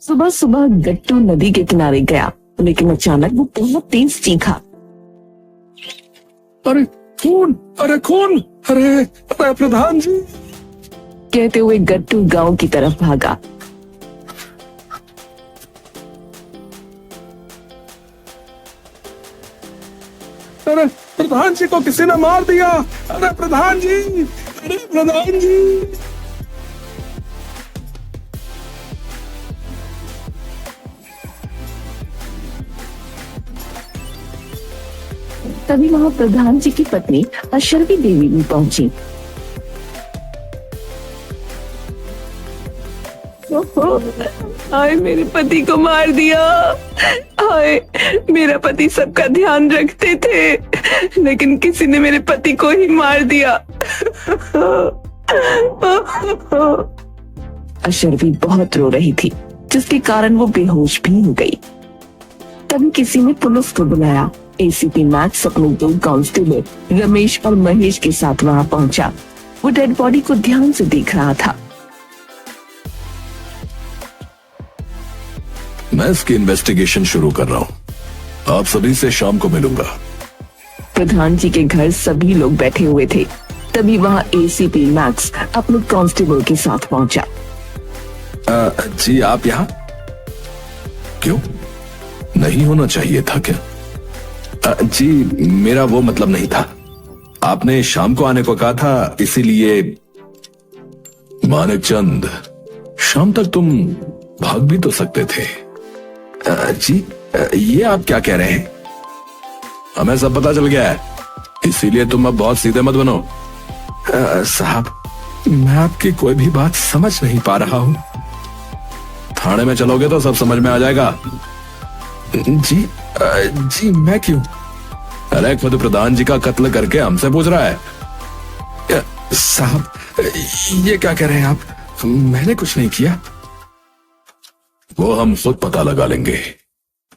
सुबह सुबह गट्टू नदी के किनारे गया, लेकिन अचानक वो बहुत तेज चीखा। अरे खून, अरे खून, अरे प्रधान जी। कहते हुए गट्टू गांव की तरफ भागा। अरे प्रधान जी को किसी ने मार दिया। अरे प्रधान जी, अरे प्रधान जी। तभी वहां प्रधान जी की पत्नी अशर्वी देवी भी पहुंची। हाय, मेरे पति को मार दिया। हाय, मेरा पति सबका ध्यान रखते थे, लेकिन किसी ने मेरे पति को ही मार दिया। अशर्वी बहुत रो रही थी, जिसके कारण वो बेहोश भी हो गई। तभी किसी ने पुलिस को बुलाया। एसीपी मैक्स अपने दो कांस्टेबल रमेश और महेश के साथ वहां पहुंचा। वो डेड बॉडी को ध्यान से देख रहा था। मैं इसकी इन्वेस्टिगेशन शुरू कर रहा हूँ। आप सभी से शाम को मिलूंगा। प्रधान जी के घर सभी लोग बैठे हुए थे। तभी वहां एसीपी मैक्स अपने कांस्टेबल के साथ पहुंचा। जी आप यहाँ क्यों? नहीं होना चाहिए था क्या? जी मेरा वो मतलब नहीं था। आपने शाम को आने को कहा था, इसीलिए। मानिक चंद, शाम तक तुम भाग भी तो सकते थे। जी ये आप क्या कह रहे हैं? हमें सब पता चल गया है, इसीलिए तुम अब बहुत सीधे मत बनो। साहब, मैं आपकी कोई भी बात समझ नहीं पा रहा हूं। थाने में चलोगे तो सब समझ में आ जाएगा। जी मैं क्यों? अरे खुद प्रधान जी का कत्ल करके हमसे पूछ रहा है। साहब, ये क्या कह रहे हैं आप? मैंने कुछ नहीं किया। वो हम खुद पता लगा लेंगे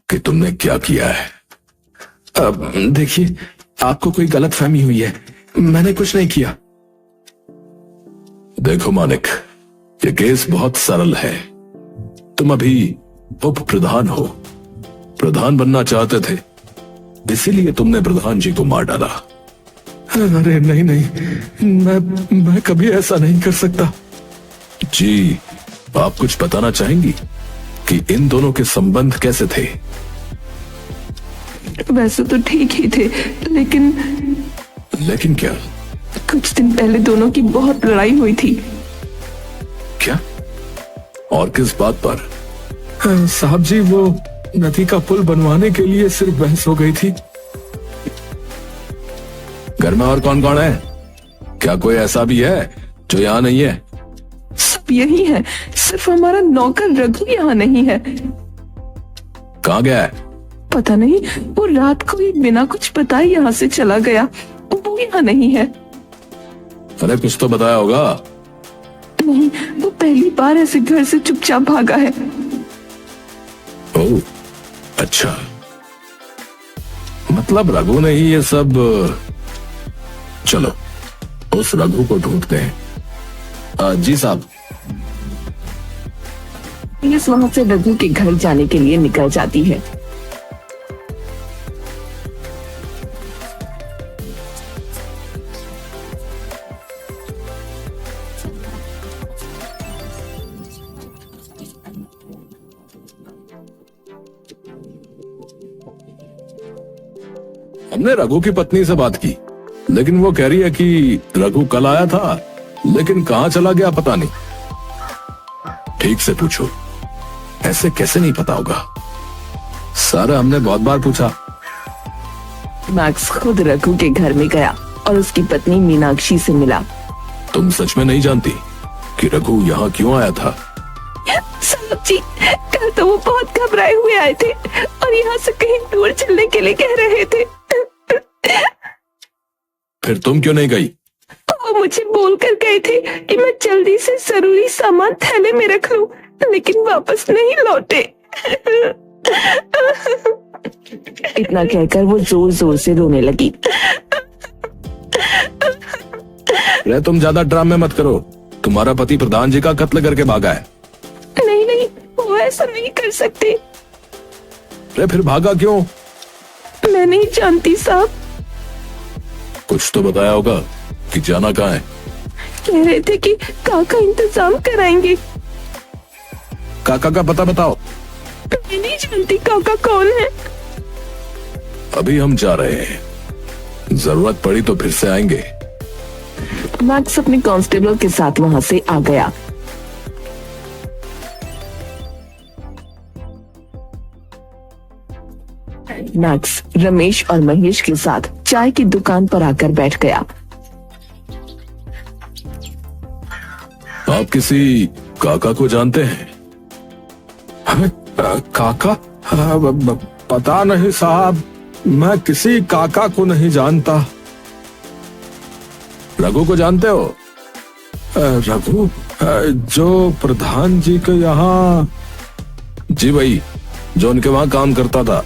कि तुमने क्या किया है। अब देखिए, आपको कोई गलतफहमी हुई है, मैंने कुछ नहीं किया। देखो मानिक, ये केस बहुत सरल है। तुम अभी उप प्रधान हो, प्रधान बनना चाहते थे, इसीलिए तुमने प्रधान जी को मार डाला। अरे नहीं, मैं कभी ऐसा नहीं कर सकता। जी आप कुछ बताना चाहेंगी कि इन दोनों के संबंध कैसे थे? वैसे तो ठीक ही थे, लेकिन क्या? कुछ दिन पहले दोनों की बहुत लड़ाई हुई थी। क्या? और किस बात पर? साहब जी, वो नदी का पुल बनवाने के लिए सिर्फ बहस हो गई थी। घर में और कौन कौन है? क्या कोई ऐसा भी है जो यहाँ नहीं है? सब यही है, सिर्फ हमारा नौकर रघु यहाँ नहीं है। कहाँ गया है? पता नहीं, वो रात को ही बिना कुछ बताए यहाँ से चला गया। वो यहाँ नहीं है। अरे कुछ तो बताया होगा। नहीं, वो पहली बार ऐसे घर से चुपचाप भागा है। ओह अच्छा, मतलब रघु ने ही ये सब। चलो उस रघु को ढूंढते हैं। जी साहब। पुलिस वहां से रघु के घर जाने के लिए निकल जाती है। हमने रघु की पत्नी से बात की, लेकिन वो कह रही है कि रघु कल आया था, लेकिन कहां चला गया पता नहीं। ठीक से पूछो, ऐसे कैसे नहीं पता होगा? सर हमने बहुत बार पूछा। मैक्स खुद रघु के घर में गया और उसकी पत्नी मीनाक्षी से मिला। तुम सच में नहीं जानती कि रघु यहाँ क्यों आया था? साहब जी, कल तो वो बहुत घबराए हुए आए थे और यहाँ से कहीं दूर चलने के लिए कह रहे थे। फिर तुम क्यों नहीं गई? वो मुझे बोलकर गए थे कि मैं जल्दी से जरूरी सामान थैले में रख लूं, लेकिन वापस नहीं लौटे। इतना कहकर वो जोर जोर से रोने लगी। अरे तुम ज्यादा ड्रामे मत करो, तुम्हारा पति प्रधान जी का कत्ल करके भागा है। नहीं, वो वो ऐसा नहीं कर सकते। अरे फिर भागा क्यों? मैं नहीं जानती साहब। कुछ तो बताया होगा कि जाना कहाँ है। कह रहे थे कि काका इंतजाम कराएंगे। काका का पता बताओ। मैं नहीं जानती काका कौन है। अभी हम जा रहे हैं, जरूरत पड़ी तो फिर से आएंगे। मैक्स अपने कांस्टेबल के साथ वहां से आ गया। मैक्स रमेश और महेश के साथ चाय की दुकान पर आकर बैठ गया। आप किसी काका को जानते हैं? काका? पता नहीं साहब, मैं किसी काका को नहीं जानता। रघु को जानते हो? रघु जो प्रधान जी के यहाँ? जी भाई, जो उनके वहां काम करता था।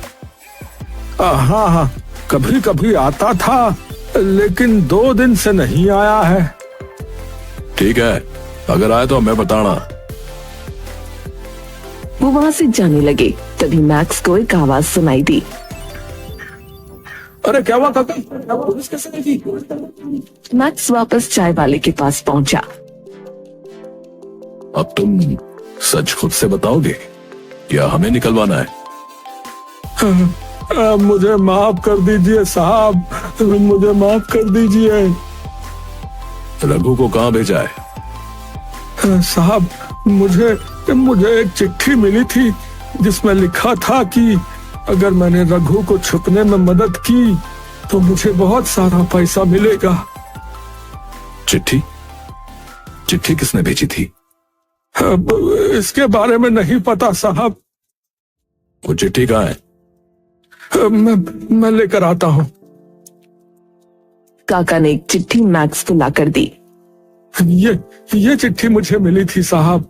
हाँ हाँ, कभी कभी आता था, लेकिन 2 दिन से नहीं आया है। ठीक है, अगर आए तो हमें बताना। वो वहां से जाने लगे, तभी मैक्स को एक आवाज सुनाई दी। अरे क्या हुआ काका? पुलिस कैसे आई थी? मैक्स वापस चाय वाले के पास पहुंचा। अब तुम सच खुद से बताओगे या हमें निकलवाना है? मुझे माफ कर दीजिए साहब, मुझे माफ कर दीजिए। रघु को कहाँ भेजा है? साहब, मुझे एक चिट्ठी मिली थी जिसमें लिखा था कि अगर मैंने रघु को छुपने में मदद की तो मुझे बहुत सारा पैसा मिलेगा। चिट्ठी? चिट्ठी किसने भेजी थी? इसके बारे में नहीं पता साहब। वो चिट्ठी कहाँ है? मैं लेकर आता हूँ। काका ने एक चिट्ठी मैक्स को लाकर दी। ये चिट्ठी मुझे मिली थी साहब।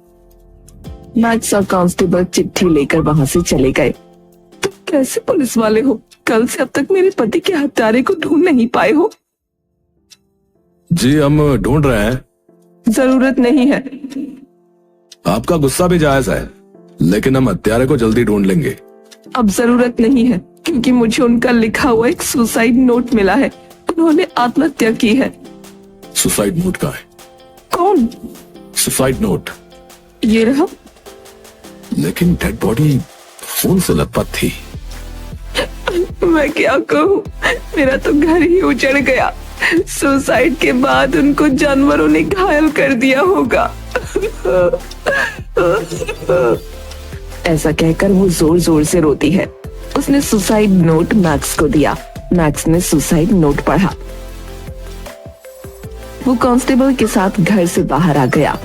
मैक्स और कांस्टेबल चिट्ठी लेकर वहां से चले गए। तुम कैसे पुलिस वाले हो? कल से अब तक मेरे पति के हत्यारे को ढूंढ नहीं पाए हो। जी हम ढूंढ रहे हैं। जरूरत नहीं है। आपका गुस्सा भी जायज है, लेकिन हम हत्यारे को जल्दी ढूंढ लेंगे। अब जरूरत नहीं है, क्योंकि मुझे उनका लिखा हुआ एक सुसाइड नोट मिला है। उन्होंने आत्महत्या की है। सुसाइड नोट का है? कौन? Suicide note? ये रहा। लेकिन डेड बॉडी खून से लथपथ थी। मैं क्या कहूँ, मेरा तो घर ही उजड़ गया। सुसाइड के बाद उनको जानवरों ने घायल कर दिया होगा। ऐसा कहकर वो जोर जोर से रोती है। उसने सुसाइड नोट मैक्स को दिया। मैक्स ने सुसाइड नोट पढ़ा। वो कांस्टेबल के साथ घर से बाहर आ गया।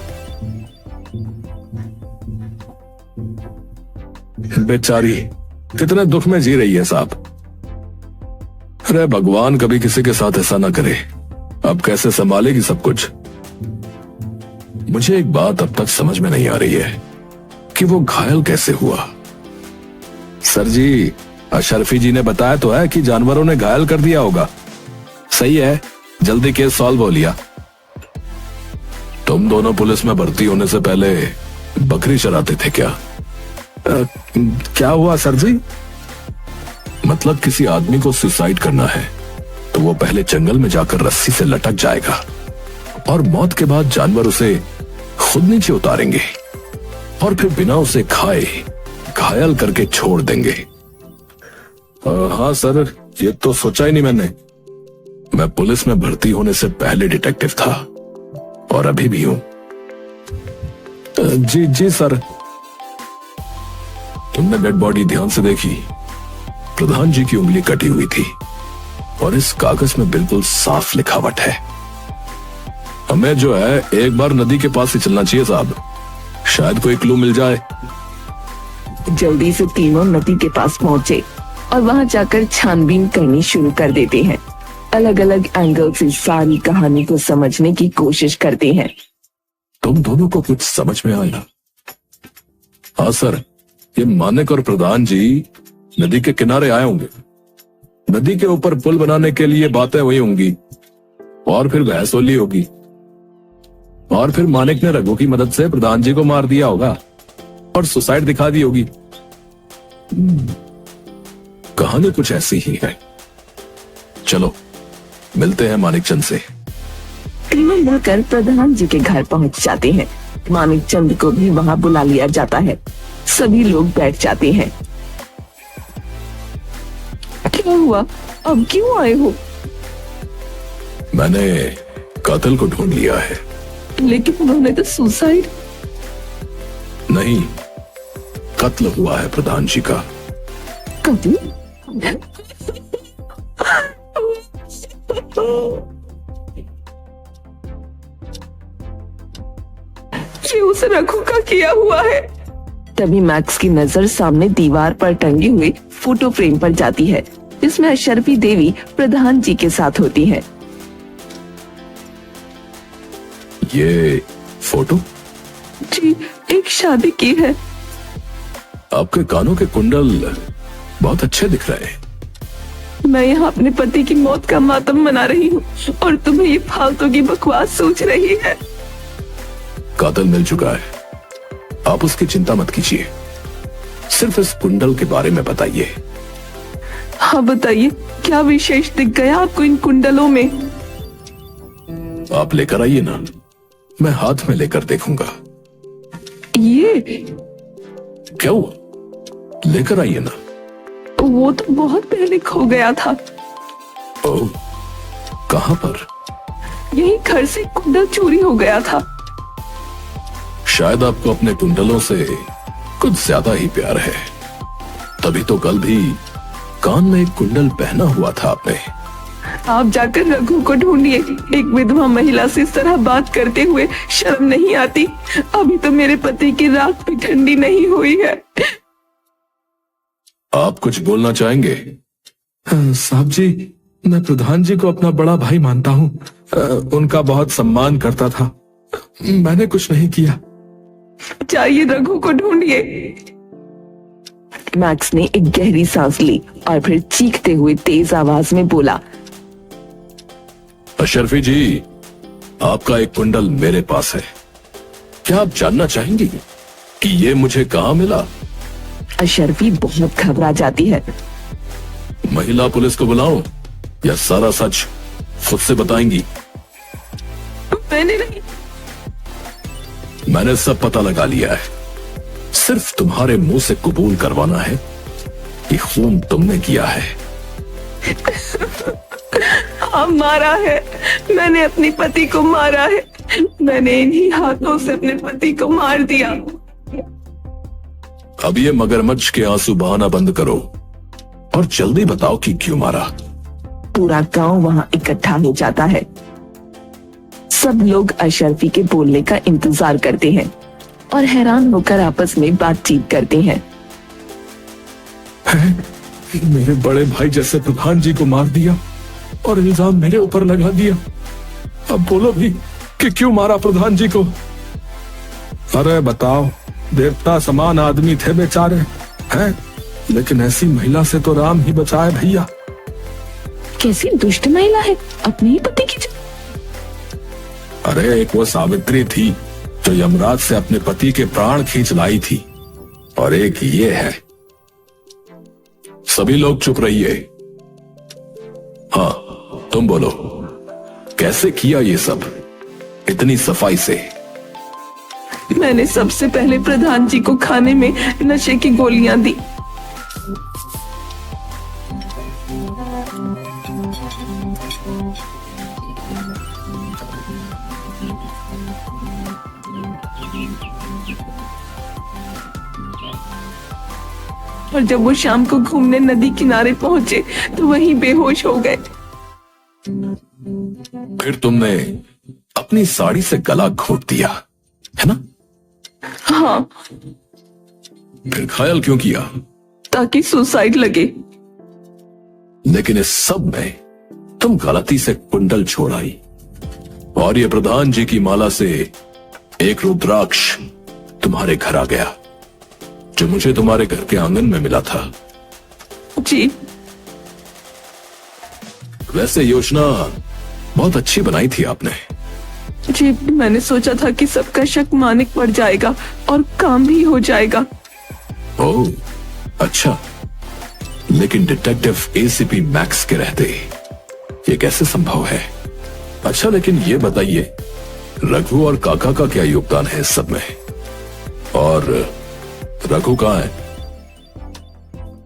बेचारी कितने दुख में जी रही है साहब। अरे भगवान कभी किसी के साथ ऐसा ना करे। अब कैसे संभालेगी सब कुछ? मुझे एक बात अब तक समझ में नहीं आ रही है कि वो घायल कैसे हुआ। सर जी, अशरफी जी ने बताया तो है कि जानवरों ने घायल कर दिया होगा। सही है, जल्दी केस सॉल्व हो लिया। तुम दोनों पुलिस में भर्ती होने से पहले बकरी चराते थे क्या? क्या हुआ सर जी? मतलब किसी आदमी को सुसाइड करना है तो वो पहले जंगल में जाकर रस्सी से लटक जाएगा और मौत के बाद जानवर उसे खुद नीचे उतारेंगे और फिर बिना उसे खाए घायल करके छोड़ देंगे। हाँ सर, ये तो सोचा ही नहीं मैंने। मैं पुलिस में भर्ती होने से पहले डिटेक्टिव था और अभी भी हूं। जी जी सर। तुमने डेड बॉडी ध्यान से देखी? प्रधान जी की उंगली कटी हुई थी और इस कागज में बिल्कुल साफ लिखावट है। हमें जो है एक बार नदी के पास ही चलना चाहिए साहब, शायद कोई क्लू मिल जाए। जल्दी से तीनों नदी के पास पहुंचे और वहां जाकर छानबीन करनी शुरू कर देते हैं। अलग अलग एंगल से सारी कहानी को समझने की कोशिश करते हैं। तुम दोनों को कुछ समझ में आया? हाँ सर, ये मानिक और प्रधान जी नदी के किनारे आए होंगे। नदी के ऊपर पुल बनाने के लिए बातें हुई होंगी और फिर बहस होली होगी और फिर मानिक ने रघु की मदद से प्रधान जी को मार दिया होगा। और सुसाइड दिखा दी होगी। कहानी कुछ ऐसी ही है। चलो मिलते हैं मानिकचंद से। तीनों मिलकर प्रधान जी के घर पहुंच जाते हैं। मानिकचंद को भी वहां बुला लिया जाता है। सभी लोग बैठ जाते हैं। क्या हुआ, अब क्यों आए हो? मैंने कातिल को ढूंढ लिया है। लेकिन उन्होंने तो सुसाइड। नहीं, कत्ल हुआ है प्रधान जी का। कत्ल? ये उस रघु का किया हुआ है। तभी मैक्स की नजर सामने दीवार पर टंगी हुई फोटो फ्रेम पर जाती है, जिसमें अशरफी देवी प्रधान जी के साथ होती है। ये फोटो? जी, एक शादी की है। आपके कानों के कुंडल बहुत अच्छे दिख रहे हैं। मैं यहाँ अपने पति की मौत का मातम मना रही हूँ और तुम्हें ये फालतू की बकवास सोच रही है। कातिल मिल चुका है, आप उसकी चिंता मत कीजिए। सिर्फ इस कुंडल के बारे में बताइए। हाँ बताइए, क्या विशेष दिख गया आपको इन कुंडलों में? आप लेकर आइए ना, मैं हाथ में लेकर देखूंगा। ये क्या हुआ? लेकर आइए ना। वो तो बहुत पहले खो गया था। ओह, कहां पर? यही घर से कुंडल चोरी हो गया था। शायद आपको अपने कुंडलों से कुछ ज्यादा ही प्यार है, तभी तो कल भी कान में एक कुंडल पहना हुआ था आपने। आप जाकर रघु को ढूंढिए। एक विधवा महिला से इस तरह बात करते हुए शर्म नहीं आती? अभी तो मेरे पति की राख भी ठंडी नहीं हुई है। आप कुछ बोलना चाहेंगे? साहब जी, मैं प्रधान जी को अपना बड़ा भाई मानता हूँ। उनका बहुत सम्मान करता था। मैंने कुछ नहीं किया। जाइए रघु को ढूंढिए। मैक्स ने एक गहरी सांस ली और फिर चीखते हुए तेज आवाज में बोला, अशरफी जी, आपका एक कुंडल मेरे पास है। क्या आप जानना चाहेंगी कि ये मुझे कहाँ मिला? अशरफी बहुत घबरा जाती है। महिला पुलिस को बुलाऊं या सारा सच खुद से बताएंगी? मैंने नहीं। मैंने सब पता लगा लिया है। सिर्फ तुम्हारे मुंह से कबूल करवाना है कि खून तुमने किया है। हाँ, मारा है। मैंने अपने पति को मारा है। मैंने इन्हीं हाथों से अपने पति को मार दिया। अब ये मगरमच्छ के आंसू बहाना बंद करो और जल्दी बताओ कि क्यों मारा। पूरा गांव वहां इकट्ठा हो जाता है। सब लोग अशरफी के बोलने का इंतजार करते हैं और हैरान होकर आपस में बातचीत करते हैं। मेरे बड़े भाई जैसे प्रधान जी को मार दिया और इल्जाम मेरे ऊपर लगा दिया। अब बोलो भी कि क्यों मारा प्रधान जी को? अरे बताओ, देवता समान आदमी थे बेचारे हैं, लेकिन ऐसी महिला से तो राम ही बचाए भैया। कैसी दुष्ट महिला है, अपने ही पति की अरे एक वो सावित्री थी जो यमराज से अपने पति के प्राण खींच लाई थी, और एक ये है। सभी लोग चुप रहिए। हाँ, तुम बोलो, कैसे किया ये सब इतनी सफाई से? मैंने सबसे पहले प्रधान जी को खाने में नशे की गोलियां दी। और जब वो शाम को घूमने नदी किनारे पहुंचे तो वहीं बेहोश हो गए। फिर तुमने अपनी साड़ी से गला घोट दिया, है ना? हाँ, फिर घायल क्यों किया? ताकि सुसाइड लगे। लेकिन इस सब में तुम गलती से कुंडल छोड़ आई, और ये प्रधान जी की माला से एक रुद्राक्ष तुम्हारे घर आ गया, जो मुझे तुम्हारे घर के आंगन में मिला था। जी, वैसे योजना बहुत अच्छी बनाई थी आपने। जी, मैंने सोचा था कि सबका शक मानिक पड़ जाएगा, और काम भी हो जाएगा। ओह, अच्छा, लेकिन डिटेक्टिव एसीपी मैक्स के रहते ये कैसे संभव है? अच्छा, लेकिन ये बताइए, रघु और काका का क्या योगदान है इस सब में? और रघु कहाँ है?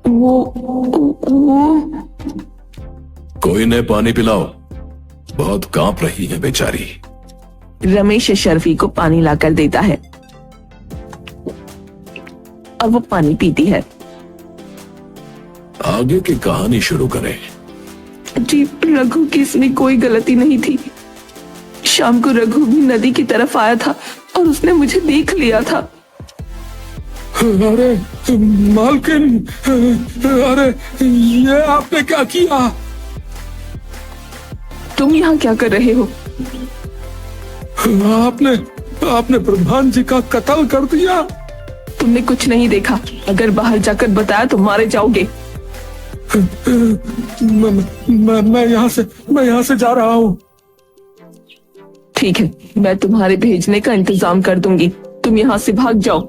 वो कोई ने पानी पिलाओ, बहुत कांप रही है बेचारी। रमेश शर्फी को पानी लाकर देता है और वो पानी पीती है। आगे की कहानी शुरू करें। जी, रघु की इसमें कोई गलती नहीं थी। शाम को रघु भी नदी की तरफ आया था और उसने मुझे देख लिया था। अरे मालकिन, अरे ये आपने क्या किया? तुम यहाँ क्या कर रहे हो? आपने प्रधान जी का कत्ल कर दिया। तुमने कुछ नहीं देखा। अगर बाहर जाकर बताया तो मारे जाओगे। मैं यहाँ से जा रहा हूँ। ठीक है, मैं तुम्हारे भेजने का इंतजाम कर दूंगी। तुम यहाँ से भाग जाओ।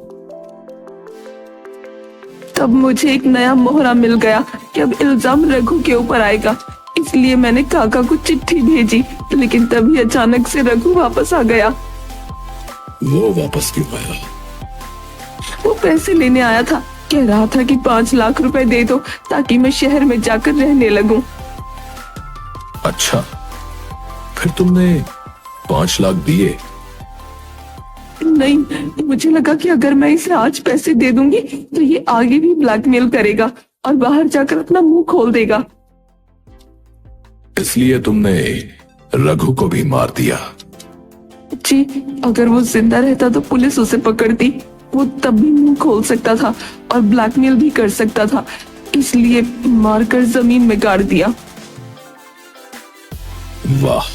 तब मुझे एक नया मोहरा मिल गया कि अब इल्जाम रघु के ऊपर आएगा। इसलिए मैंने काका को चिट्ठी भेजी, लेकिन तभी अचानक से रघु वापस आ गया। वो वापस क्यों आया? वो पैसे लेने आया था। कह रहा था कि 5 लाख रुपए दे दो ताकि मैं शहर में जाकर रहने लगूं। अच्छा, फिर तुमने 5 लाख दिए? नहीं, मुझे लगा कि अगर मैं इसे आज पैसे दे दूंगी तो ये आगे भी ब्लैकमेल करेगा और बाहर जाकर अपना मुंह खोल देगा। इसलिए तुमने रघु को भी मार दिया? जी, अगर वो जिंदा रहता तो पुलिस उसे पकड़ती। वो तब भी मुंह खोल सकता था और ब्लैकमेल भी कर सकता था, इसलिए मारकर जमीन में गाड़ दिया। वाह,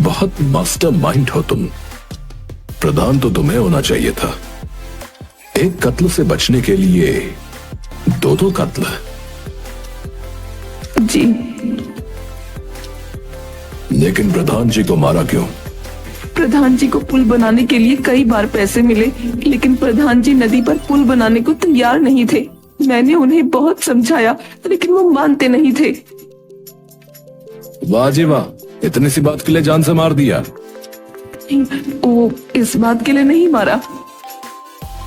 बहुत मास्टरमाइंड हो तुम। प्रधान तो तुम्हें होना चाहिए था। एक कत्ल से बचने के लिए 2 कत्ल। जी, लेकिन प्रधान जी को मारा क्यों? प्रधान जी को पुल बनाने के लिए कई बार पैसे मिले, लेकिन प्रधान जी नदी पर पुल बनाने को तैयार नहीं थे। मैंने उन्हें बहुत समझाया, लेकिन वो मानते नहीं थे। वाह जी वाह, इतनी सी बात के लिए जान से मार दिया? वो इस बात के लिए नहीं मारा।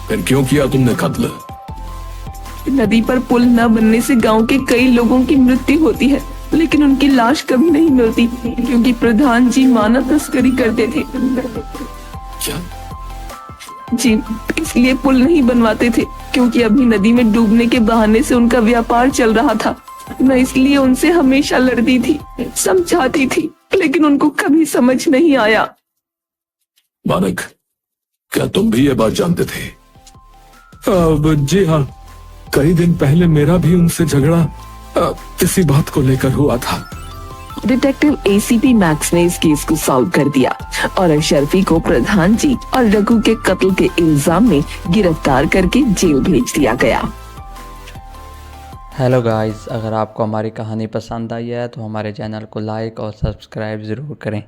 फिर क्यों किया तुमने कत्ल? नदी पर पुल न बनने से गांव के कई लोगों की मृत्यु होती है, लेकिन उनकी लाश कभी नहीं मिलती, क्योंकि प्रधान जी मानव तस्करी करते थे। क्या? जी, इसलिए पुल नहीं बनवाते थे, क्योंकि अभी नदी में डूबने के बहाने से उनका व्यापार चल रहा था। मैं इसलिए उनसे हमेशा लड़ती थी, समझाती थी, लेकिन उनको कभी समझ नहीं आया। मानक, क्या तुम भी ये बात जानते थे? जी हाँ, कई दिन पहले मेरा भी उनसे झगड़ा इसी बात को लेकर हुआ था। डिटेक्टिव एसीपी मैक्स ने इस केस को सॉल्व कर दिया और अशरफी को प्रधान जी और रघु के कत्ल के इल्जाम में गिरफ्तार करके जेल भेज दिया गया। हेलो गाइस, अगर आपको हमारी कहानी पसंद आई है तो हमारे चैनल को लाइक और सब्सक्राइब ज़रूर करें।